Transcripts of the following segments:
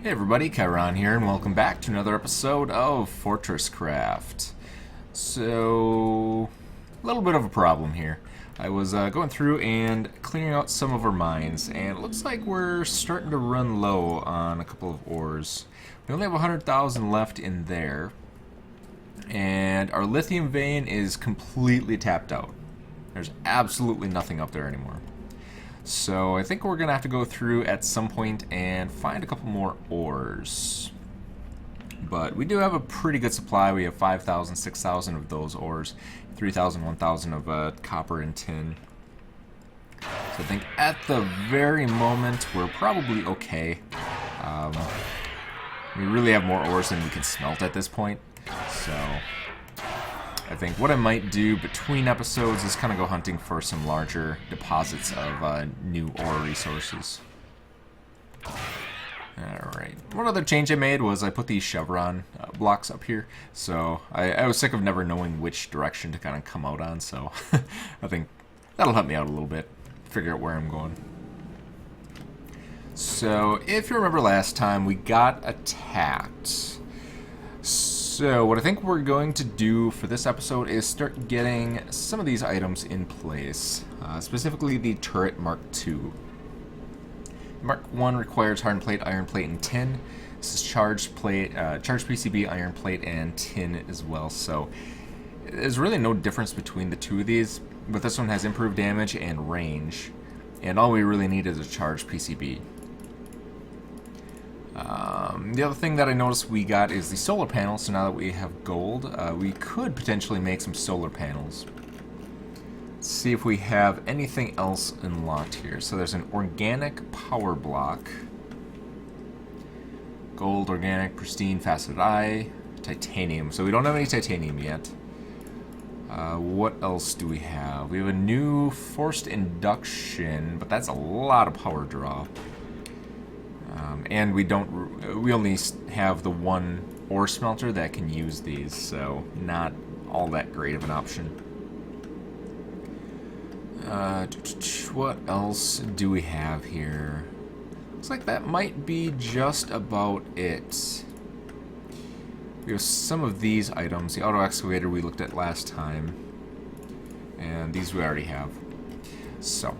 Hey everybody, Chiron here, and welcome back to another episode of FortressCraft. So, a little bit of a problem here. I was going through and clearing out some of our mines, and it looks like we're starting to run low on a couple of ores. We only have 100,000 left in there, and our lithium vein is completely tapped out. There's absolutely nothing up there anymore. So I think we're going to have to go through at some point and find a couple more ores. But we do have a pretty good supply. We have 5,000, 6,000 of those ores, 3,000, 1,000 of copper and tin. So I think at the very moment we're probably okay. We really have more ores than we can smelt at this point. So I think what I might do between episodes is kind of go hunting for some larger deposits of new ore resources. Alright. One other change I made was I put these chevron blocks up here. So I was sick of never knowing which direction to kind of come out on, so I think that'll help me out a little bit. Figure out where I'm going. So if you remember last time, we got attacked. So what I think we're going to do for this episode is start getting some of these items in place, specifically the turret Mark II. Mark I requires hardened plate, iron plate, and tin. This is charged plate, charged PCB, iron plate, and tin as well. So there's really no difference between the two of these, but this one has improved damage and range, and all we really need is a charged PCB. The other thing that I noticed we got is the solar panels, so now that we have gold, we could potentially make some solar panels. Let's see if we have anything else unlocked here. So there's an organic power block. Gold, organic, pristine, faceted eye, titanium. So we don't have any titanium yet. What else do we have? We have a new forced induction, but that's a lot of power draw. And we only have the one ore smelter that can use these, so not all that great of an option. What else do we have here? Looks like that might be just about it. We have some of these items. The auto excavator we looked at last time, and these we already have. So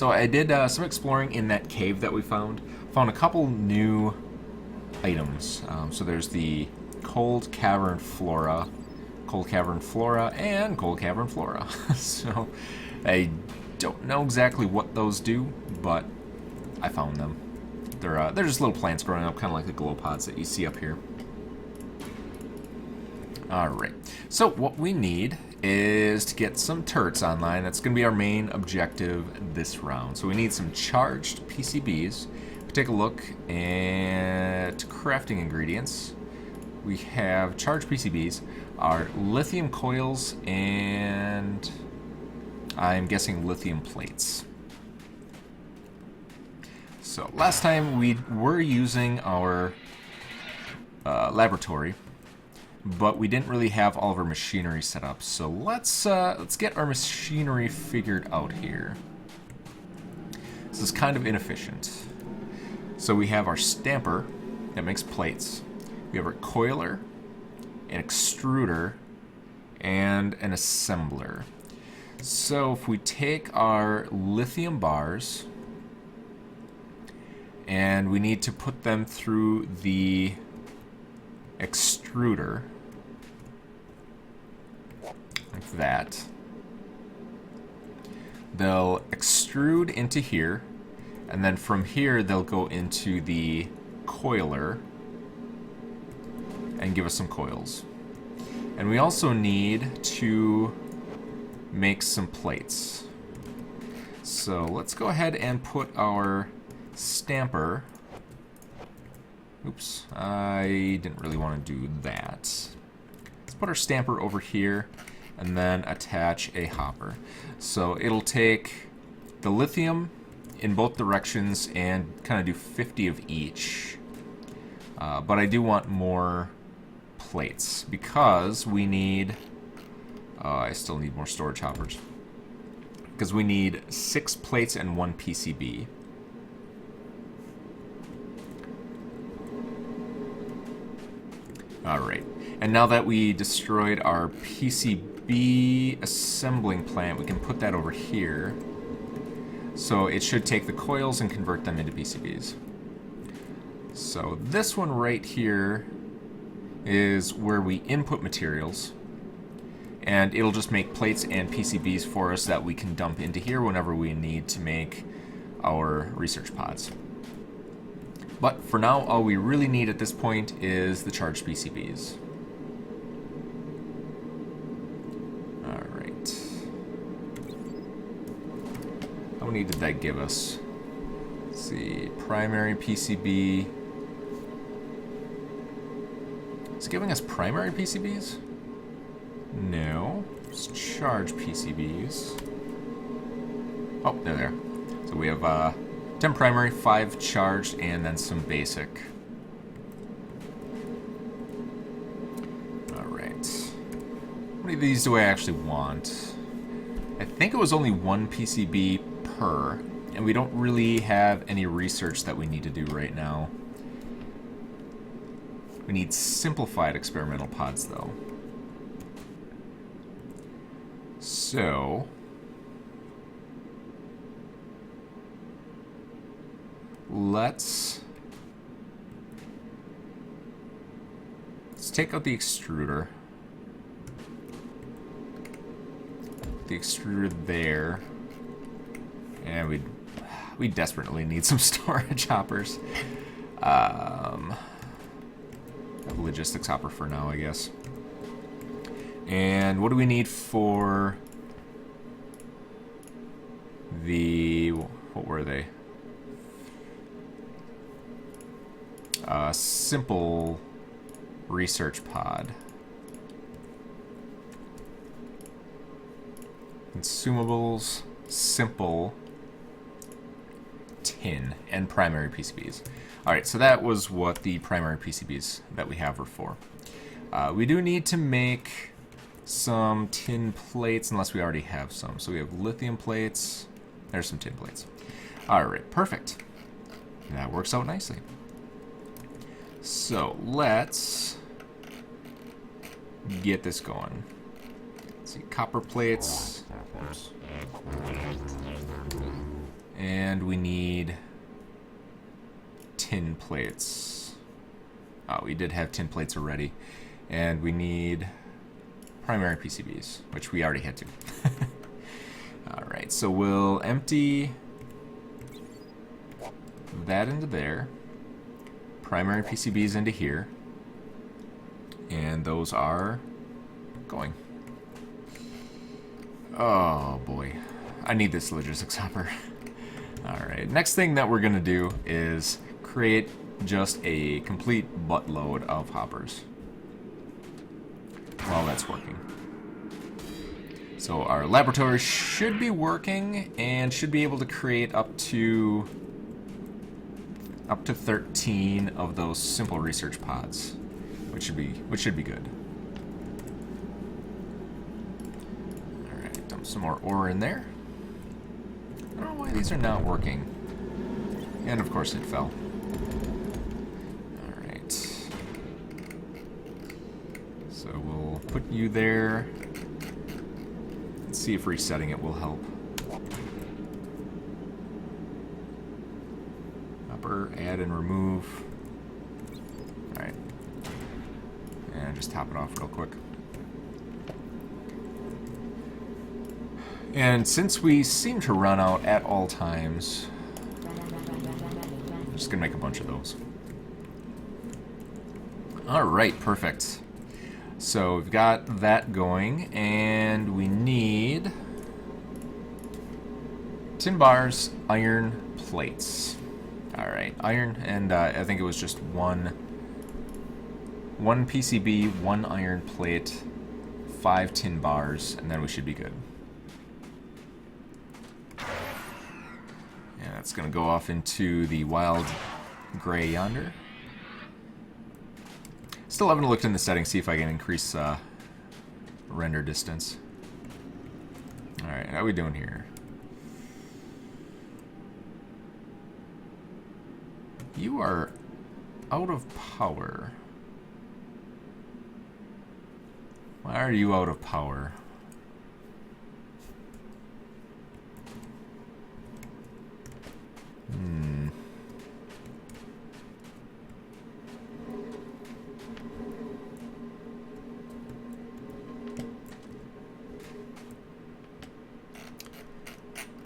I did some exploring in that cave that we found. Found a couple new items. So there's the cold cavern flora, and cold cavern flora. So I don't know exactly what those do, but I found them. They're just little plants growing up, kind of like the glow pods that you see up here. Alright, so what we need is to get some turrets online. That's going to be our main objective this round. So we need some charged PCBs. Take a look at crafting ingredients. We have charged PCBs, our lithium coils, and I'm guessing lithium plates. So last time we were using our laboratory, but we didn't really have all of our machinery set up. So let's get our machinery figured out here. This is kind of inefficient. So we have our stamper that makes plates. We have our coiler, an extruder, and an assembler. So if we take our lithium bars and we need to put them through the extruder, like that, they'll extrude into here. And then from here, they'll go into the coiler and give us some coils. And we also need to make some plates. So let's go ahead and put our stamper. Oops, I didn't really want to do that. Let's put our stamper over here and then attach a hopper. So it'll take the lithium in both directions and kind of do 50 of each. But I do want more plates because we need... I still need more storage hoppers. Because we need 6 plates and 1 PCB. Alright, and now that we destroyed our PCB assembling plant, we can put that over here. So it should take the coils and convert them into PCBs. So this one right here is where we input materials. And it'll just make plates and PCBs for us that we can dump into here whenever we need to make our research pods. But for now, all we really need at this point is the charged PCBs. Alright. How many did that give us? Let's see, primary PCB. Is it giving us primary PCBs? No. It's charged PCBs. Oh, they're there. So we have 10 primary, 5 charged, and then some basic. Alright. How many of these do I actually want? I think it was only 1 PCB per, and we don't really have any research that we need to do right now. We need simplified experimental pods, though. So let's take out the extruder. The extruder there. And we desperately need some storage hoppers. A logistics hopper for now, I guess. And what do we need for the... what were they? Simple research pod. Consumables, simple, tin, and primary PCBs. Alright, so that was what the primary PCBs that we have are for. We do need to make some tin plates, unless we already have some. So we have lithium plates. There's some tin plates. Alright, perfect. That works out nicely. So let's get this going. Let's see, copper plates. Oops. And we need tin plates. Oh, we did have tin plates already. And we need primary PCBs, which we already had to. Alright, so we'll empty that into there. Primary PCBs into here. And those are going. Oh boy. I need this logistics hopper. Alright, next thing that we're going to do is create just a complete buttload of hoppers while that's working. So our laboratory should be working and should be able to create up to 13 of those simple research pods, which should be good. All right, dump some more ore in there. I don't know why these are not working. And of course it fell. All right. So we'll put you there. Let's see if resetting it will help. Add and remove. Alright. And just top it off real quick. And since we seem to run out at all times, I'm just gonna make a bunch of those. Alright, perfect. So we've got that going, and we need tin bars, iron plates. Alright, iron, and I think it was just one PCB, 1 iron plate, 5 tin bars, and then we should be good. And that's going to go off into the wild gray yonder. Still haven't looked in the settings, see if I can increase render distance. Alright, how are we doing here? You are out of power. Why are you out of power?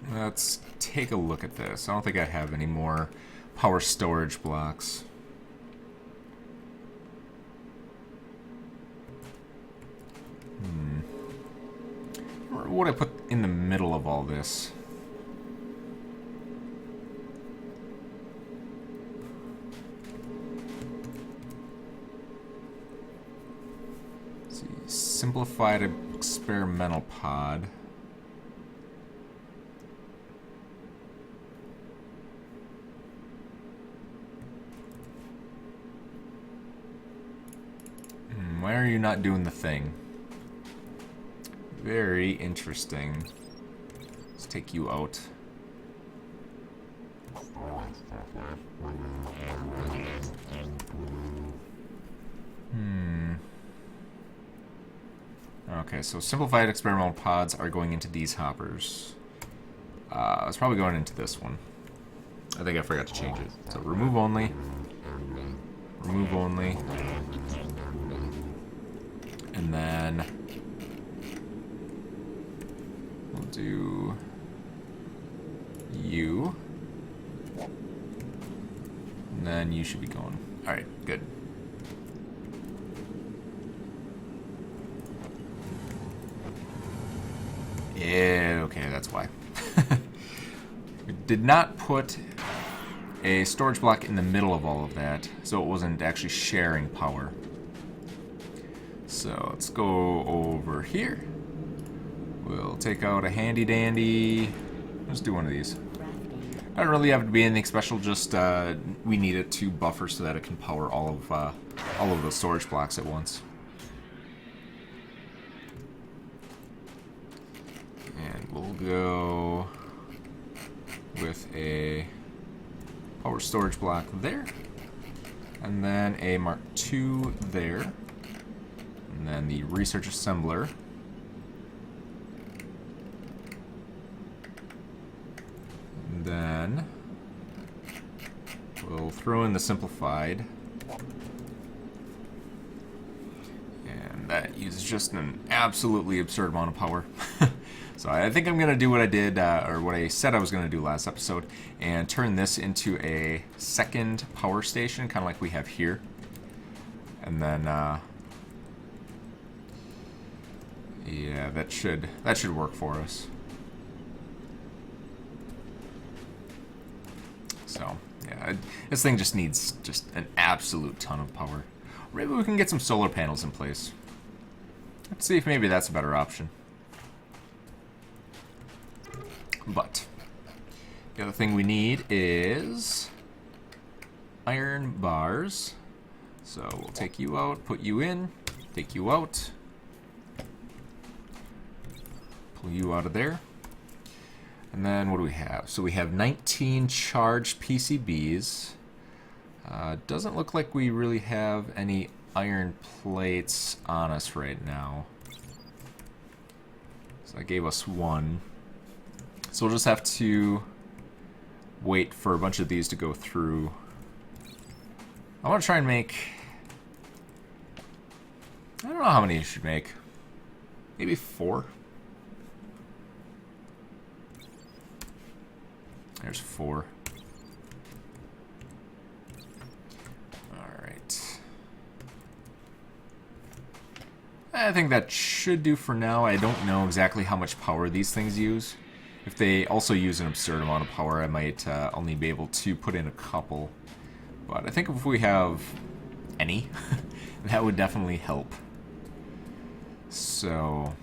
Let's take a look at this. I don't think I have any more power storage blocks. What would I put in the middle of all this? Let's see, simplified experimental pod. Why are you not doing the thing? Very interesting. Let's take you out. Okay, so simplified experimental pods are going into these hoppers. It's probably going into this one. I think I forgot to change it. So remove only. Remove only. And then we'll do you. And then you should be going. Alright, good. Yeah, okay, that's why. We did not put a storage block in the middle of all of that, so it wasn't actually sharing power. So let's go over here. We'll take out a handy dandy. Let's do one of these. Doesn't really have to be anything special, just we need it to buffer so that it can power all of the storage blocks at once. And we'll go with a power storage block there, and then a Mark II there, and then the research assembler. And then we'll throw in the simplified. And that uses just an absolutely absurd amount of power. So I think I'm going to do what I did, or what I said I was going to do last episode, and turn this into a second power station, kind of like we have here. And then, yeah, that should work for us. So, yeah, this thing just needs just an absolute ton of power. Maybe we can get some solar panels in place. Let's see if maybe that's a better option. But the other thing we need is iron bars. So we'll take you out, put you in, take you out, pull you out of there. And then what do we have? So we have 19 charged PCBs. Doesn't look like we really have any iron plates on us right now. So that gave us one. So we'll just have to wait for a bunch of these to go through. I want to try and make... I don't know how many you should make. Maybe 4? There's 4. Alright. I think that should do for now. I don't know exactly how much power these things use. If they also use an absurd amount of power, I might only be able to put in a couple. But I think if we have any, that would definitely help. So,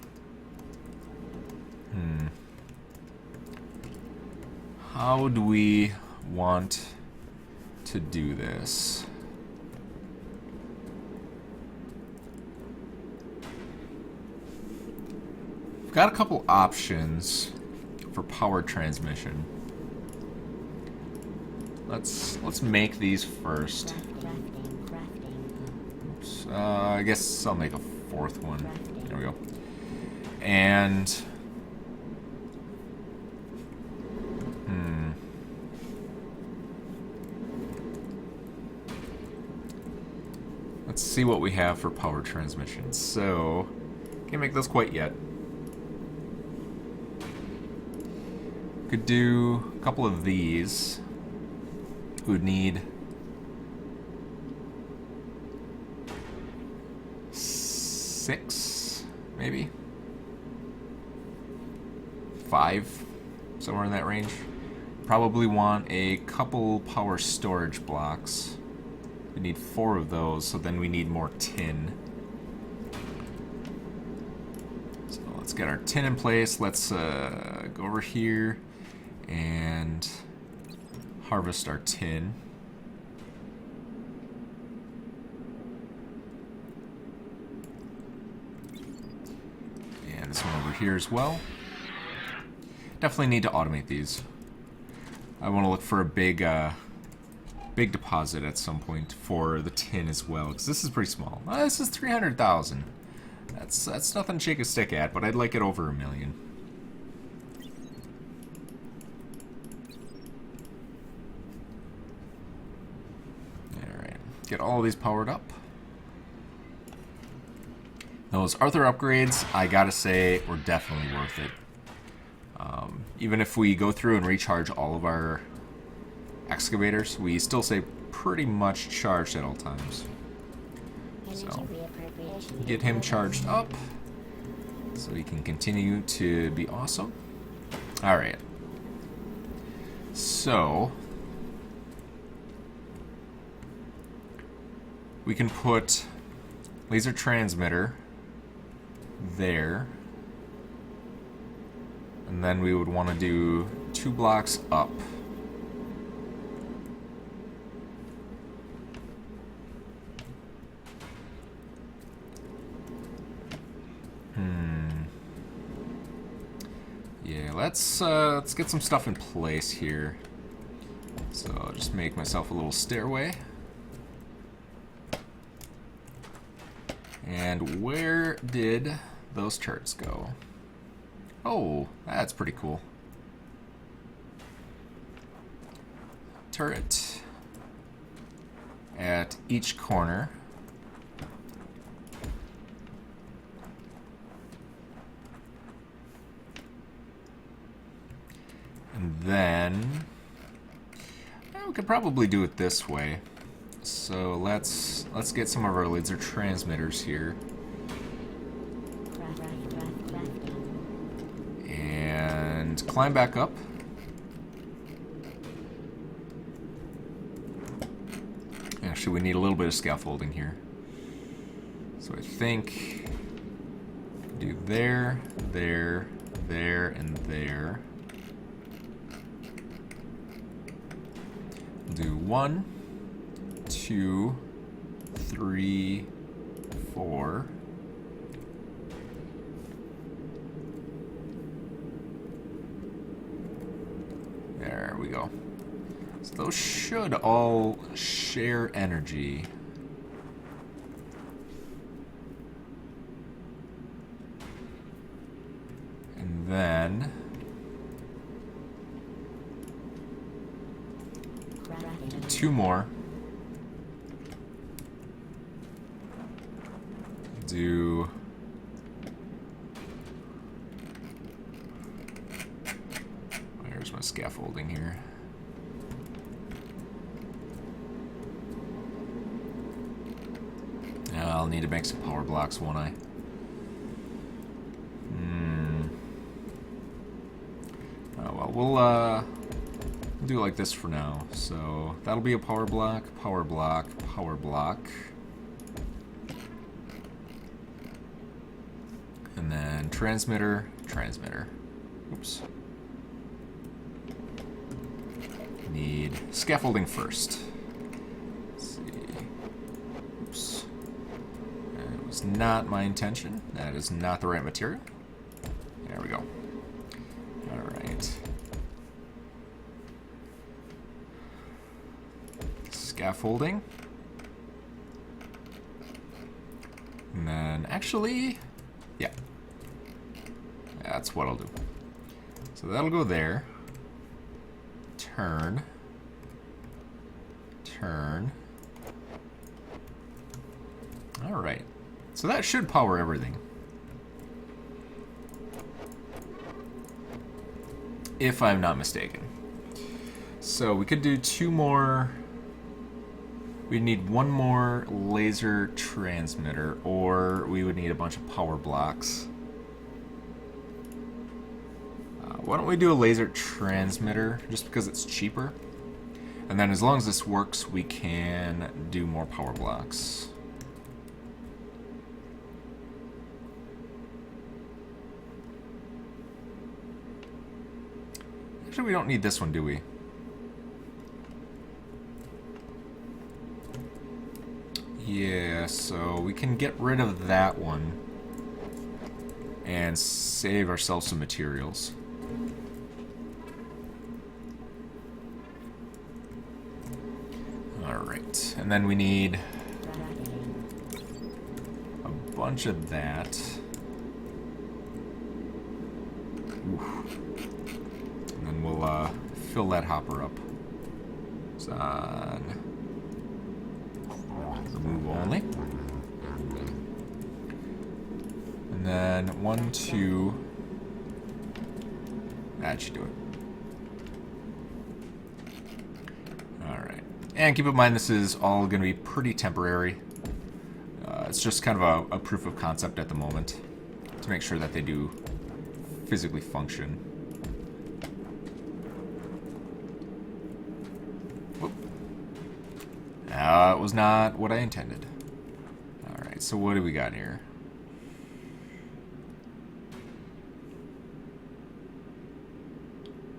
how do we want to do this? We've got a couple options for power transmission. Let's make these first. Oops. I guess I'll make a fourth one. There we go. And let's see what we have for power transmission. So, can't make those quite yet. Could do a couple of these. We would need 6, maybe 5, somewhere in that range. Probably want a couple power storage blocks. We need 4 of those, so then we need more tin. So let's get our tin in place. Let's go over here and harvest our tin. And this one over here as well. Definitely need to automate these. I want to look for a big deposit at some point for the tin as well, because this is pretty small. This is 300,000. That's nothing to shake a stick at, but I'd like it over 1 million. All right, get all of these powered up. Those Arthur upgrades, I gotta say, were definitely worth it. Even if we go through and recharge all of our excavators, we still stay pretty much charged at all times. So, get him charged up so he can continue to be awesome. Alright. So, we can put laser transmitter there. And then we would want to do 2 blocks up. Yeah, let's get some stuff in place here. So I'll just make myself a little stairway. And where did those turrets go? Oh, that's pretty cool. Turret at each corner. And then we could probably do it this way. So let's get some of our laser transmitters here. And climb back up. Actually, we need a little bit of scaffolding here. So I think do there, there, there, and there. Do 1, 2, 3, 4. There we go. So those should all share energy. And then 2 more. Do where's my scaffolding here? I'll need to make some power blocks, won't I? Oh well, we'll do it like this for now. So that'll be a power block, power block, power block. And then transmitter, transmitter. Oops. Need scaffolding first. Let's see. Oops. That was not my intention. That is not the right material. There we go. Alright. Scaffolding. And then, actually, yeah. That's what I'll do. So that'll go there. Turn. Turn. Alright. So that should power everything. If I'm not mistaken. So we could do 2 more. We'd need 1 more laser transmitter, or we would need a bunch of power blocks. Why don't we do a laser transmitter, just because it's cheaper? And then as long as this works, we can do more power blocks. Actually, we don't need this one, do we? Yeah, so we can get rid of that one and save ourselves some materials. Alright, and then we need a bunch of that. Oof. And then we'll fill that hopper up. It's on remove only. And then 1, 2. That should do it. Alright. And keep in mind this is all going to be pretty temporary. It's just kind of a proof of concept at the moment to make sure that they do physically function. It was not what I intended. Alright, so what do we got here?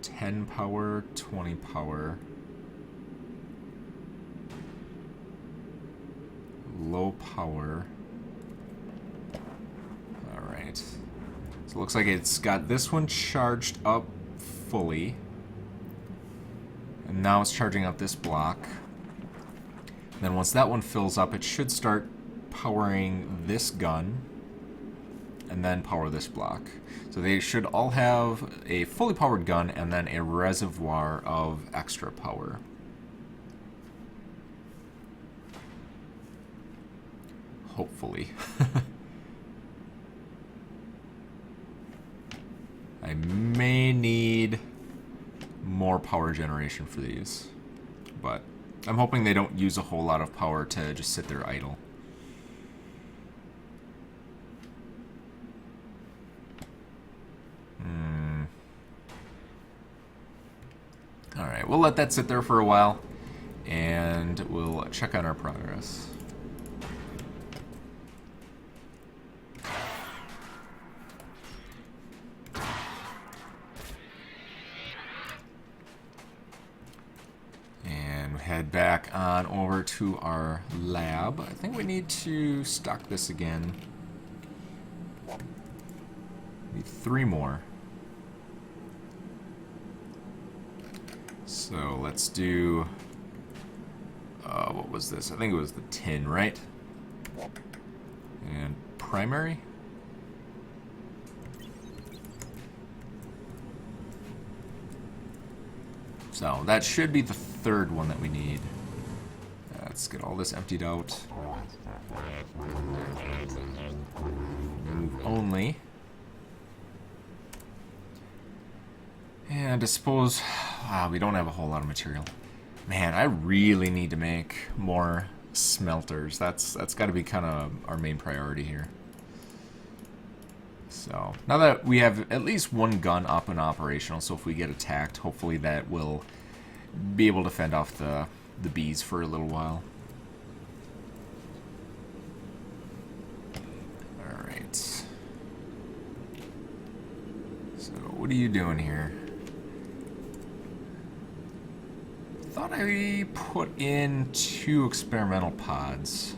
(10 power, 20 power. Low power. Alright. So it looks like it's got this one charged up fully. And now it's charging up this block. Then once that one fills up, it should start powering this gun and then power this block. So they should all have a fully powered gun and then a reservoir of extra power. Hopefully. I may need more power generation for these, but I'm hoping they don't use a whole lot of power to just sit there idle. Alright, we'll let that sit there for a while, and we'll check on our progress. Head back on over to our lab. I think we need to stock this again. Need 3 more. So let's do... what was this? I think it was the tin, right? And primary? So that should be the 3rd one that we need. Let's get all this emptied out. Move only. And I suppose we don't have a whole lot of material. Man, I really need to make more smelters. That's got to be kind of our main priority here. So now that we have at least 1 gun up and operational, so if we get attacked, hopefully that will be able to fend off the bees for a little while. Alright. So what are you doing here? Thought I put in 2 experimental pods.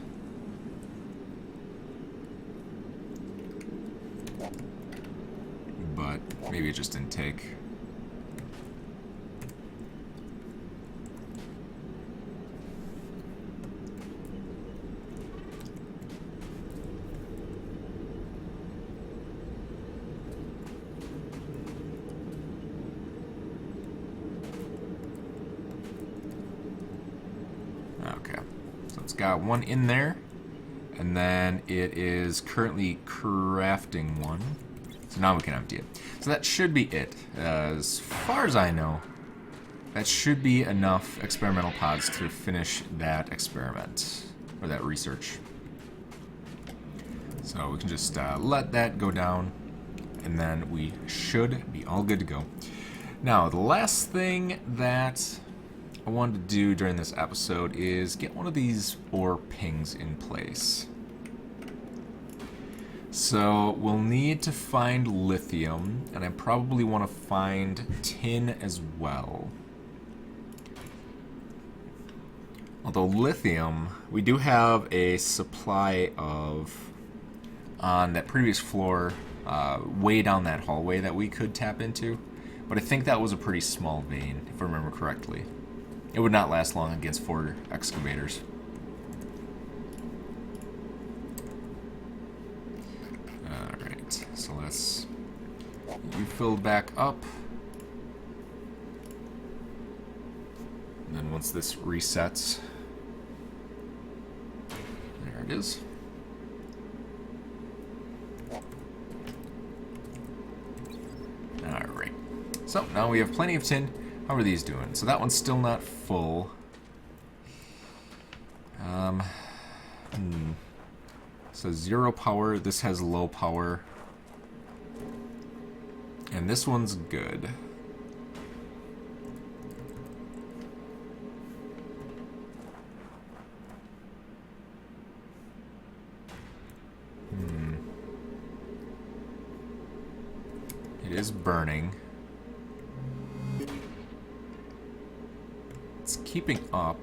But maybe it just didn't take. it's got one in there, and then it is currently crafting one. So now we can empty it. So that should be it. As far as I know, that should be enough experimental pods to finish that experiment, or that research. So we can just let that go down, and then we should be all good to go. Now, the last thing that I wanted to do during this episode is get one of these ore pings in place. So we'll need to find lithium, and I probably want to find tin as well. Although lithium, we do have a supply of on that previous floor, way down that hallway that we could tap into. But I think that was a pretty small vein, if I remember correctly. It would not last long against 4 excavators. Alright, so let's get you filled back up. And then once this resets, there it is. Alright, so now we have plenty of tin. How are these doing? So that one's still not full. So 0 power, this has low power. And this one's good. It is burning. It's keeping up.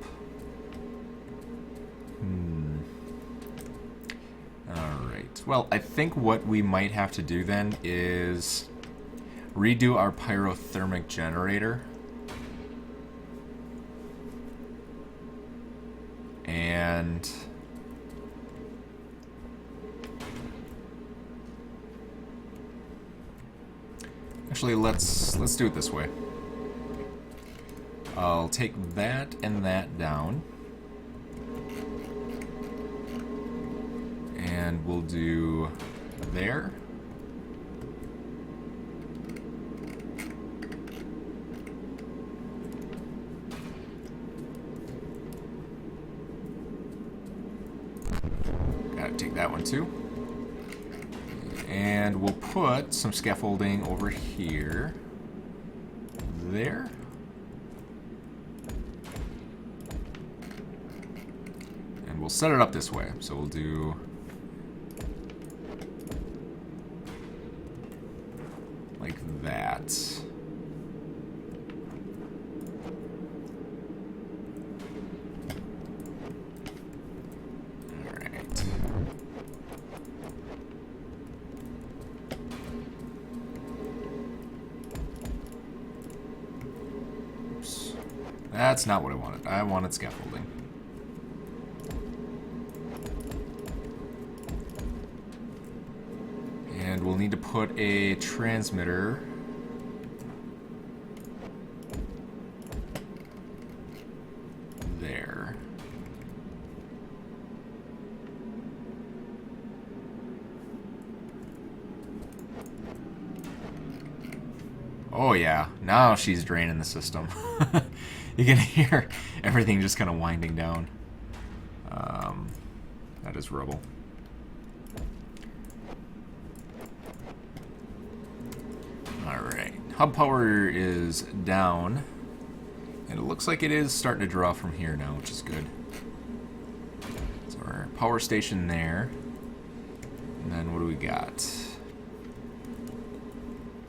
Alright. Well, I think what we might have to do then is redo our pyrothermic generator. And actually, let's do it this way. I'll take that and that down. And we'll do there. Gotta take that one too. And we'll put some scaffolding over here. There. And we'll set it up this way. So we'll do like that. Alright. Oops. That's not what I wanted. I wanted scaffolding. And we'll need to put a transmitter there. Oh yeah, now she's draining the system. You can hear everything just kind of winding down. That is rubble. Alright, hub power is down, and it looks like it is starting to draw from here now, which is good. So our power station there, and then what do we got?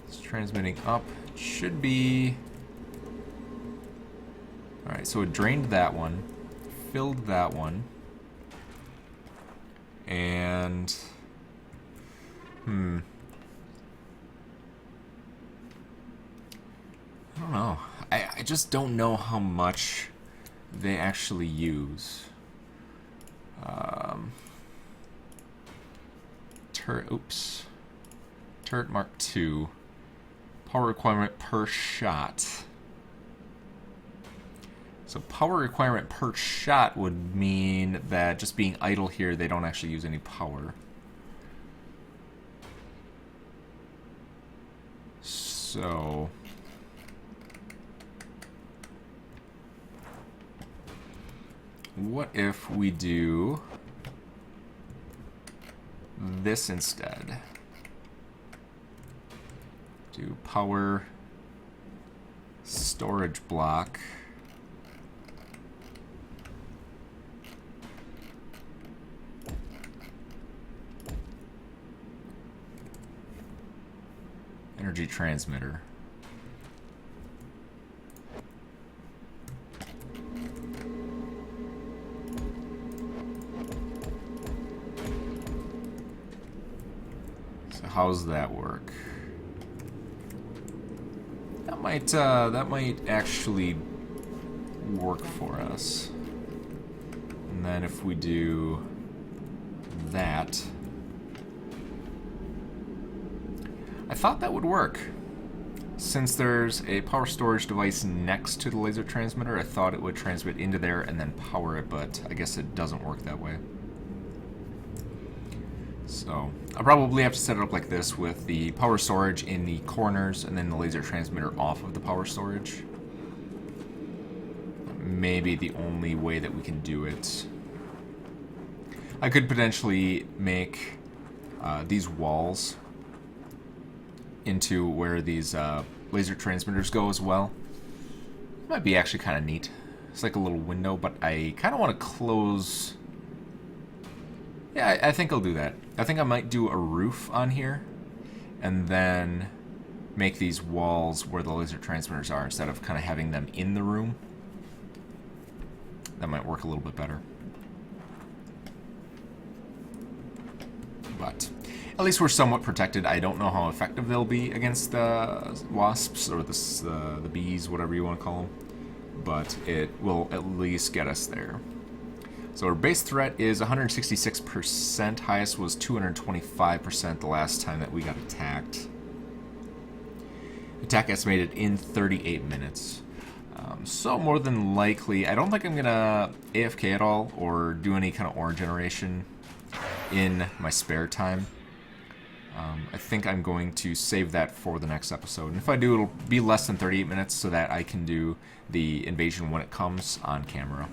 It's transmitting up, should be... Alright, so it drained that one, filled that one, and... I don't know. I just don't know how much they actually use. Turret Mark II. Power requirement per shot. So power requirement per shot would mean that just being idle here, they don't actually use any power. So what if we do this instead? Do power storage block. Energy transmitter. So how's that work? That might actually work for us. And then if we do that, I thought that would work. Since there's a power storage device next to the laser transmitter, I thought it would transmit into there and then power it, but I guess it doesn't work that way. So I'll probably have to set it up like this with the power storage in the corners and then the laser transmitter off of the power storage. Maybe the only way that we can do it. I could potentially make these walls into where these laser transmitters go as well. Might be actually kind of neat. It's like a little window, but I kind of want to close. Yeah, I think I'll do that. I think I might do a roof on here and then make these walls where the laser transmitters are instead of kind of having them in the room. That might work a little bit better. But at least we're somewhat protected. I don't know how effective they'll be against the wasps or the bees, whatever you want to call them. But it will at least get us there. So our base threat is 166%. Highest was 225% the last time that we got attacked. Attack estimated in 38 minutes. So more than likely, I don't think I'm going to AFK at all or do any kind of ore generation in my spare time. I think I'm going to save that for the next episode. And if I do, it'll be less than 38 minutes so that I can do the invasion when it comes on camera.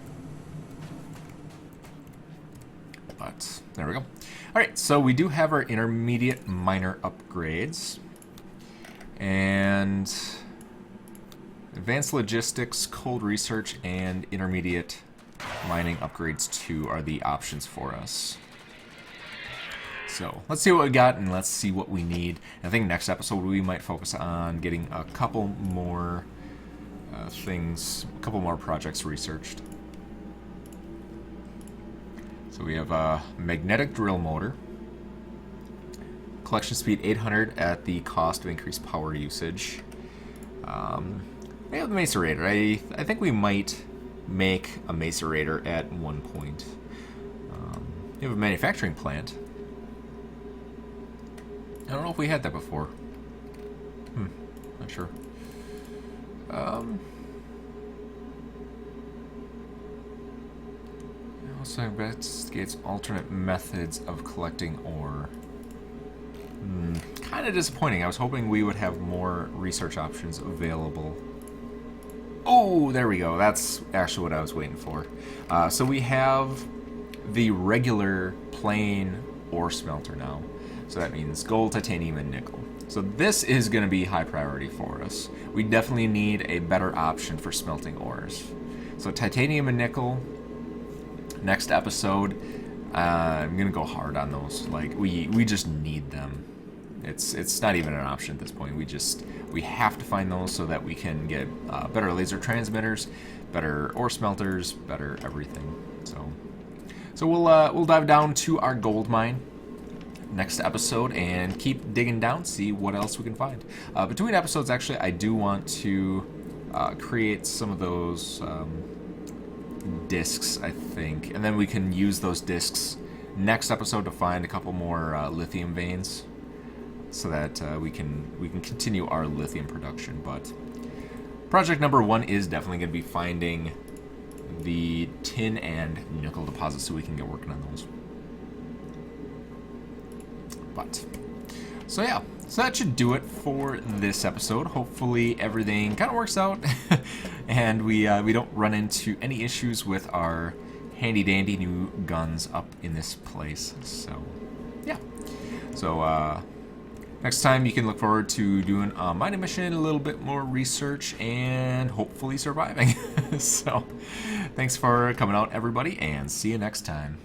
But there we go. Alright, so we do have our intermediate minor upgrades. And advanced logistics, cold research, and intermediate mining upgrades 2 are the options for us. So let's see what we got and let's see what we need. I think next episode we might focus on getting a couple more things, a couple more projects researched. So we have a magnetic drill motor, collection speed 800 at the cost of increased power usage. We have the macerator. I think we might make a macerator at one point. We have a manufacturing plant. I don't know if we had that before. Not sure. It also investigates alternate methods of collecting ore. Kind of disappointing. I was hoping we would have more research options available. Oh, there we go. That's actually what I was waiting for. So we have the regular plain ore smelter now. So that means gold, titanium, and nickel. So this is going to be high priority for us. We definitely need a better option for smelting ores. So titanium and nickel, next episode, I'm going to go hard on those. Like, we just need them. It's not even an option at this point. We have to find those so that we can get better laser transmitters, better ore smelters, better everything. So we'll dive down to our gold mine next episode and keep digging down, see what else we can find. Between episodes, actually, I do want to create some of those discs, I think, and then we can use those discs next episode to find a couple more lithium veins, so that we can continue our lithium production. But project number 1 is definitely going to be finding the tin and nickel deposits so we can get working on those. But, so yeah, so that should do it for this episode. Hopefully everything kind of works out and we don't run into any issues with our handy dandy new guns up in this place. So, yeah. So, next time you can look forward to doing a mining mission, a little bit more research, and hopefully surviving. So, thanks for coming out, everybody, and see you next time.